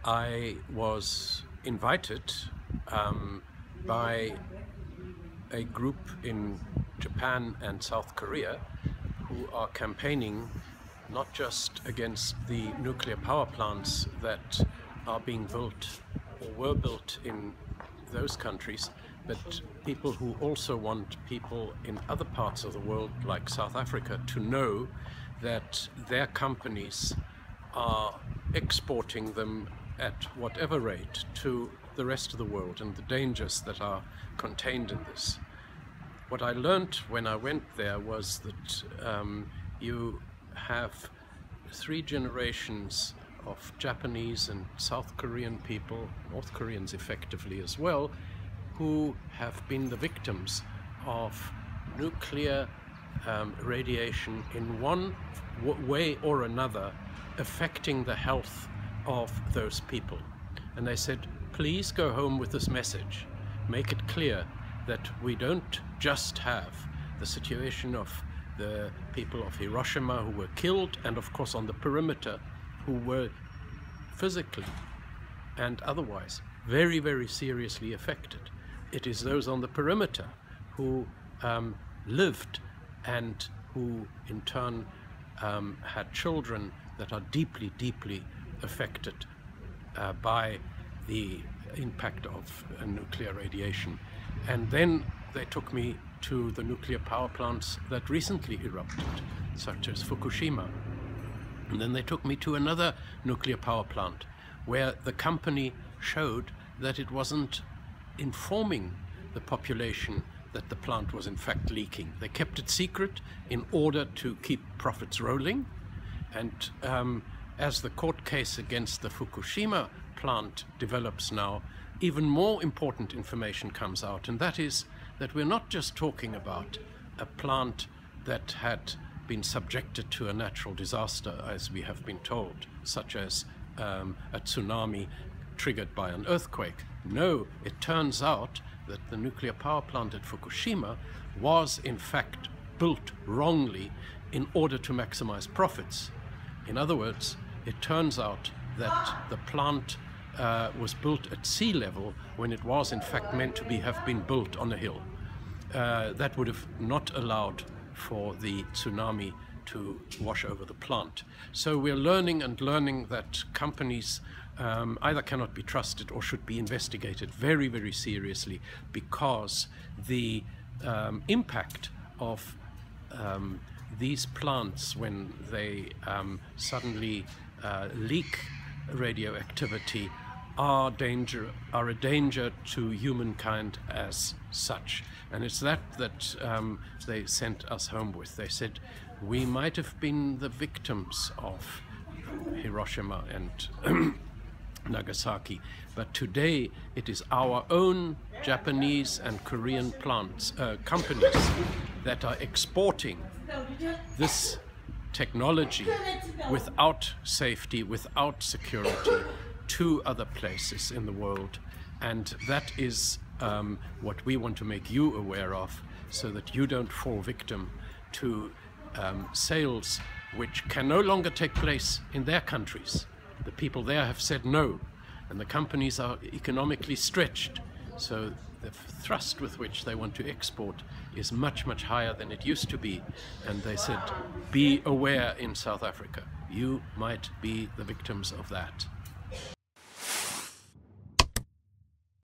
I was invited by a group in Japan and South Korea who are campaigning not just against the nuclear power plants that are being built or were built in those countries, but people who also want people in other parts of the world, like South Africa, to know that their companies are exporting them at whatever rate to the rest of the world and the dangers that are contained in this. What I learned when I went there was that you have 3 generations of Japanese and South Korean people, North Koreans effectively as well, who have been the victims of nuclear radiation in one way or another, affecting the health of those people. And they said, please go home with this message. Make it clear that we don't just have the situation of the people of Hiroshima who were killed, and of course on the perimeter, who were physically and otherwise very, very seriously affected. It is those on the perimeter who lived and who in turn had children that are deeply, deeply affected by the impact of nuclear radiation. And then they took me to the nuclear power plants that recently erupted, such as Fukushima. And then they took me to another nuclear power plant where the company showed that it wasn't informing the population that the plant was in fact leaking. They kept it secret in order to keep profits rolling. And as the court case against the Fukushima plant develops now, even more important information comes out, and that is that we're not just talking about a plant that had been subjected to a natural disaster, as we have been told, such as a tsunami triggered by an earthquake. No, it turns out that the nuclear power plant at Fukushima was in fact built wrongly in order to maximize profits. In other words, it turns out that the plant was built at sea level when it was in fact meant to have been built on a hill. That would have not allowed for the tsunami to wash over the plant. So we're learning and learning that companies either cannot be trusted or should be investigated very, very seriously, because the impact of these plants, when they suddenly leak radioactivity, are a danger to humankind as such. And it's that they sent us home with. They said, we might have been the victims of Hiroshima and Nagasaki, but today it is our own Japanese and Korean companies that are exporting this technology without safety, without security, to other places in the world. And that is what we want to make you aware of, so that you don't fall victim to sales which can no longer take place in their countries. The people there have said no, and the companies are economically stretched, so the thrust with which they want to export is much, much higher than it used to be. And they said, be aware in South Africa, you might be the victims of that.